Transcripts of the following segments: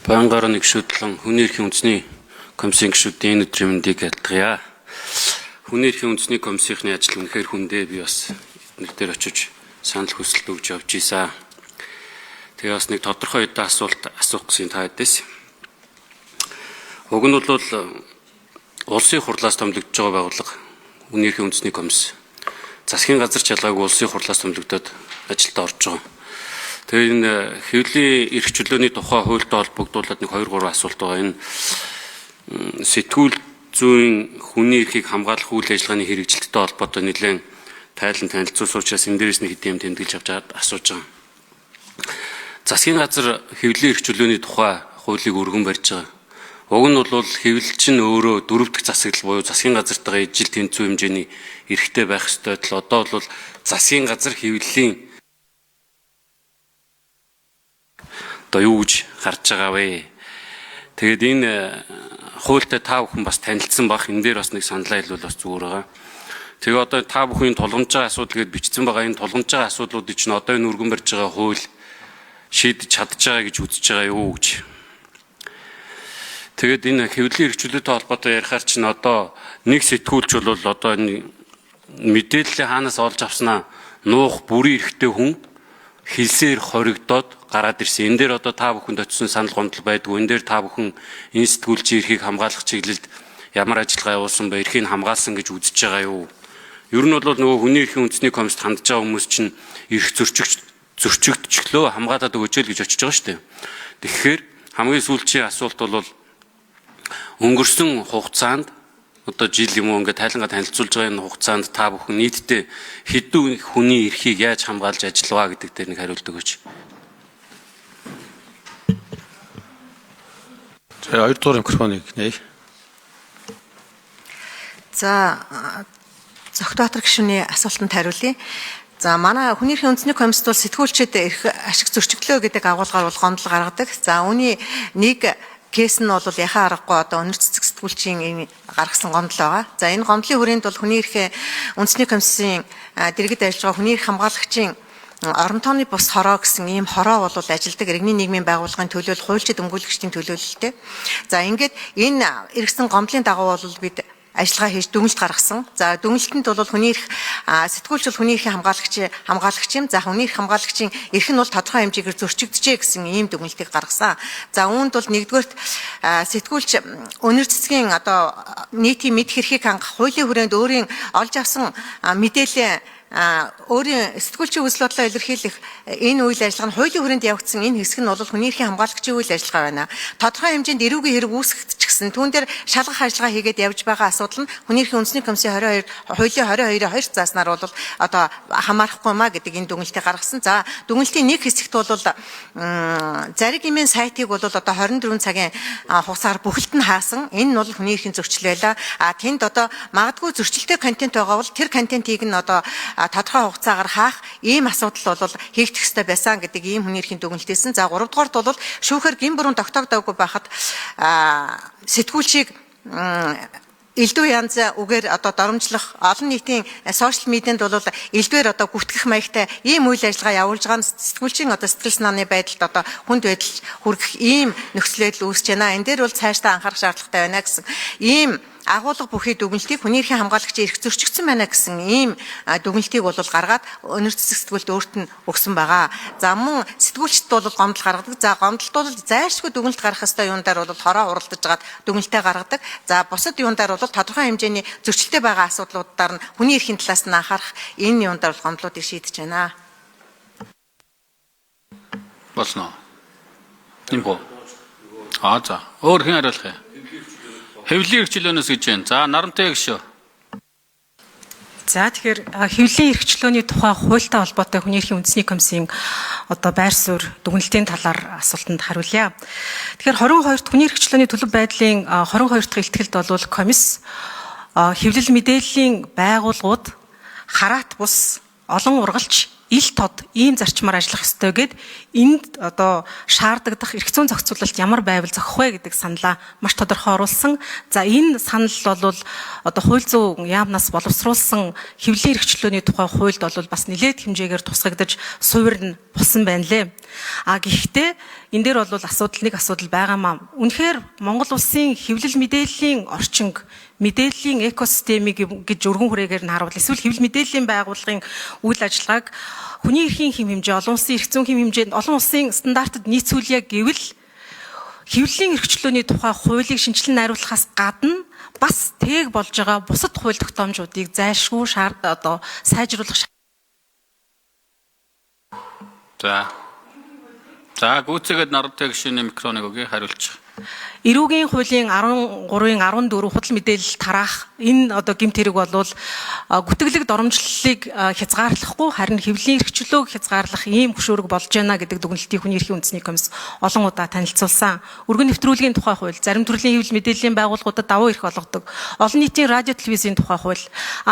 Баянгаар нэгшүүдлэн хүний эрхийн үндэсний комиссийн гишүүдийн өдрийн мэндийг ялтгая. Хүний эрхийн үндэсний комиссийнхны ажил үнэхээр хүндээ би бас эднэр дээр очиж санал хүсэлт өгж явж ийсэн. Тэгээ бас нэг тодорхой үедээ асуулт асуух гэсэн та хэдээс. Уг нь бол улсын хурлаас томилогдож байгаа байгууллага хүний эрхийн үндэсний комисс засгийн газар чалгаагүй улсын хурлаас томилогдоод ажилд орж байгаа. Тэгээ энэ хэвлэлийн эрх чөлөөний тухай хуультай холбогдуулаад нэг 2-3 асуулт байгаа. Энэ сэтгүүл зүйн хүний эрхийг хамгаалах үйл ажиллагааны хэрэгжилттэй холбоотой нэлээд тайлан танилцуулсан учраас энэ дээрээс нэг хэдийн тэмдэглэж авч чад асууж байгаа. Засгийн газар хэвлэлийн эрх чөлөөний тухай хуулийг өргөн барьж байгаа. Уг нь бол хэвлэлч нь өөрөө дөрөв дэх засаглал буюу засгийн газартайгаа ижил тэнцүү хэмжээний эрхтэй байх ёстой тул одоо бол засгийн газар хэвлэлийн одоо юу гэж харж байгаа вэ? Тэгэд энэ хуультай та бүхэн бас танилцсан бах энэ дээр бас нэг саналаа хэлвэл бас зүгээр байгаа. Тэгээ одоо та бүхэн тулгамж байгаа асуудал гэдээ бичсэн байгаа. Энэ тулгамж байгаа асуудлуудыг чинь одоо энэ өргөн барьж байгаа хууль шийдэж чадж байгаа гэж үзэж байгаа юу гэж. Тэгээд энэ хэвлэлийн эрх чөлөөтэй холбоотой ярихаар чинь одоо нэг сэтгүүлч бол одоо мэдээллийн хаанаас олж авснаа нуух бүрийн эрхтэй хүн хилсээр хоригдоод гараад ирсэн. Энэ дээр одоо та бүхэнд очсон санал гомдол байдгүй. Энэ дээр та бүхэн энэ сэтгүүлчийн эрхийг хамгаалах чиглэлд ямар ажиллагаа явуулсан бэ? Эрхийг хамгаалсан гэж үзэж байгаа юу? Ер нь бол нөгөө хүний эрхийн үндэсний комиссд хандж байгаа хүмүүс чинь эрх зөрчигдчлөө хамгаалаад өгөөч л гэж очиж байгаа шүү дээ. Тэгэхээр хамгийн сүүлчийн асуулт бол өнгөрсөн хугацаанд одоо жил юм уу ингээд тайлангаа танилцуулж байгаа энэ хугацаанд та бүхэн нийтдээ хэдэн хүний эрхийг яаж хамгаалж ажиллаваа гэдэг дээр нэг хариулт өгөөч. За 2 дугаар микрофоныг нээ. За Зохитбаатар гишүүний асуултанд хариулъя. За манай хүний эрхийн үндэсний комиссд бол сэтгүүлчид эрх ашиг зөрчигдлөө гэдэг агуулгаар бол гомдол гаргадаг. За үүний нэг кейс нь бол яхаа аргагүй одоо өнөр цэцэг сэтгүүлчийн гаргасан гомдол байгаа. За энэ гомдлын хүрээнд бол хүний эрхийн үндэсний комиссийн дэргэд ажиллагаа хүний эрх хамгаалагчийн орон тооны бус хороо гэсэн ийм хороо бол ажилдаг иргэний нийгмийн байгууллагын төлөөлөл хуульчид өмгөөлөгчдийн төлөөлөлтэй. За ингээд энэ эргэсэн гомдлын дагуу бол бид ажиллагаа хийж дүгнэлт гаргасан. За дүгнэлтэнд бол хүний эрх сэтгүүлч бол хүний эрхийн хамгаалагч юм. За хүний эрх хамгаалагчийн эрх нь бол тодорхой хэмжээгээр зөрчигдөжээ гэсэн ийм дүгнэлтийг гаргасан. За үүнд бол нэгдүгээрт сэтгүүлч өнөр цэцгийн одоо нийтийн мэд хэрхийг хангах хуулийн хүрээнд өөрийн олж авсан мэдээлэл өөрийн сэтгүүлчийн үзэл бодлоо илэрхийлэх энэ үйл ажиллагаа нь хуулийн хүрээнд явагдсан энэ хэсэг нь бол хүний эрхийн хамгаалагчийн үйл ажиллагаа байна. Тодорхой хэмжээнд эрүүгийн хэрэг үүсгэхэд ч гэсэн түүн дээр шалгах ажиллагаа хийгээд явж байгаа асуудал нь хүний эрхийн үндэсний комиссийн 22 хуулийн 22-ийн 2 зааснаар бол одоо хамаарахгүй маа гэдэг энэ дүгнэлтийг гаргасан. За дүгнэлтийн нэг хэсэгт бол зариг эмийн сайтыг бол одоо 24 цагийн хугацаар бүхэлд нь хаасан. Энэ нь бол хүний эрхийн зөрчил байлаа. Тэнд одоо магадгүй зөрчилтэй контент байгаа бол тэр контентийг нь одоо тодорхой хугацаагаар хаах ийм асуудал бол хийгдэх ёстой байсан гэдэг ийм хүний эрхийн дүгнэлтээсэн. За 3 дугаарт бол шүүхээр гин бүрэн тогтоогдоогүй байхад сэтгүүлчийг элдв янз үгээр одоо доромжлох олон нийтийн сошиал медианд бол элдвээр одоо гүтгэх маягтай ийм үйл ажиллагаа явуулж байгаа нь сэтгүүлчийн одоо сэтгэл санааны байдалд одоо хүнд байдал хүргэх ийм нөхцөл байдал үүсэж байна. Энэ дээр бол цаашдаа анхаарах шаардлагатай байна гэсэн ийм агуулга бүхий дүгнэлтийг хүний эрхийн хамгаалагчийн эрх зөрчигдсөн байна гэсэн ийм дүгнэлтийг бол гаргаад өнөр цэцэг сэтгүүлд өөрт нь өгсөн байгаа. За мөн сэтгүүлчд бол гомдол гаргадаг. За гомдолд бол зайлшгүй дүгнэлт гаргах ёстой юундаар бол хороо уралдаж гаад дүгнэлтээ гаргадаг. За бусад юундаар бол тодорхой хэмжээний зөрчилтэй байгаа асуудлуудаар нь хүний эрхийн талаас нь анхаарах энэ юундаар бол гомдлуудыг шийдэж байна. Болно. Юм бо. За өөр хэн хариулах юм? Хэвлэлийн эрх чөлөөнөөс гэж байна. За нарантай гişөө. За тэгэхээр хэвлэлийн эрх чөлөөний тухай хуультай холбоотой хүний эрхийн үндэсний комиссийн одоо байр суурь дүгнэлтийн талаар асуултанд хариулъя. Тэгэхээр 22-т хүний эрх чөлөөний төлөв байдлын 22 дахь илтгэлд бол комисс хэвлэл мэдээллийн байгууллагууд хараат бус олон ургалч ил тод ийм зарчмаар ажиллах ёстой гэд энд одоо шаардагдах эрх зүйн зохицуулалт ямар байвал зохих вэ гэдэг саналаа маш тодорхой оруулсан. За энэ санал бол одоо хууль зүйн яамнаас боловсруулсан хэвлэлийн эрх чөлөөний тухай хуульд бол бас нэлээд хэмжээгээр тусгагдаж суурь нь болсон байна лээ. Гэхдээ энэ дээр бол нэг асуудал байгаамаа. Үнэхээр Монгол улсын хэвлэл мэдээллийн орчинг, мэдээллийн экосистемийг гэж өргөн хүрээгээр нь харуул. Эсвэл хэвлэл мэдээллийн байгууллагын үйл ажиллагааг хүний эрхийн хэм хэмжээ, олон улсын эрх зүйн хэм хэмжээнд олон улсын стандартад нийцүүлье гэвэл хэвлэлийн эрхчлөөний тухай хуулийг шинжилэн найруулахаас гадна бас тээг болж байгаа бусад хууль тогтоомжуудыг зайлшгүй сайжруулах. За гүйцэтгэд нартай гишүүний микрофоныг өгье, хариулчих. Эрүүгийн хуулийн 13-ын 14 худал мэдээлэл тараах энэ гэмт хэрэг болвол гүтгэлэг доромжлолыг хязгаарлахгүй харин хэвлэлийн эрхчлөөг хязгаарлах ийм хөшөөрөг болж байна гэдэг дүгнэлтийг Хүний эрхийн үндэсний комисс олон удаа танилцуулсан. Өргөн нэвтрүүлгийн тухай хууль, зарим төрлийн хэвлэл мэдээллийн байгууллагуудад давуу эрх олгодог. Олон нийтийн радио телевизийн тухай хууль.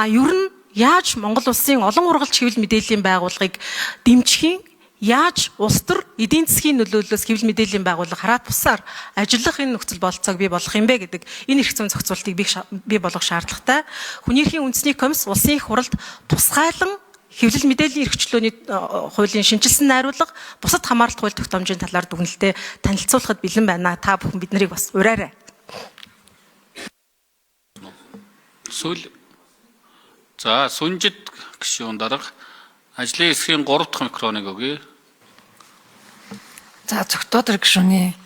Ер нь яаж Монгол улсын олон ургалч хэвлэл мэдээллийн байгууллагыг дэмжихийн, яаж улс төр эдийн засгийн нөлөөллөөс хэвлэл мэдээллийн байгууллага хараад тусаар ажиллах энэ нөхцөл бололцоог бий болгох юм бэ гэдэг энэ эрх зүйн зохицуултыг бий болгох шаардлагатай. Хүний эрхийн үндэсний комисс улсын их хуралд тусгайлан хэвлэл мэдээллийн эрхчлөөний хуулийн шинжилсэн найруулга, бусад хамааралт хууль тогтоомжийн талаар дүгнэлтэд танилцуулахад бэлэн байна. Та бүхэн бид нарыг бас ураарай. За Сүнжид гишүүн дарга ажлын хэсгийн 3 дахь микрофоныг өгье. За зөвхөн гишүүний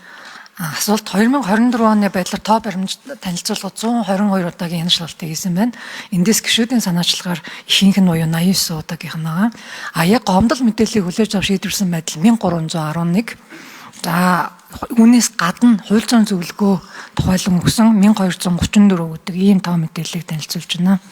асуулт 2024 оны байдлаар тоо баримж танилцуулгад 122 удаагийн янзлалтыг хийсэн байна. Эндээс гишүүдийн санаачлагаар ихэнх нь буюу 89 удаагийнх нь байгаа. Яг гомдол мэдээллийг хүлээж авч шийдвэрсэн байдал 1311. За үүнээс гадна хууль зүйн зөвлөгөө тухайлан өгсөн 1234 гэдэг ийм тоо мэдээллийг танилцуулж байна.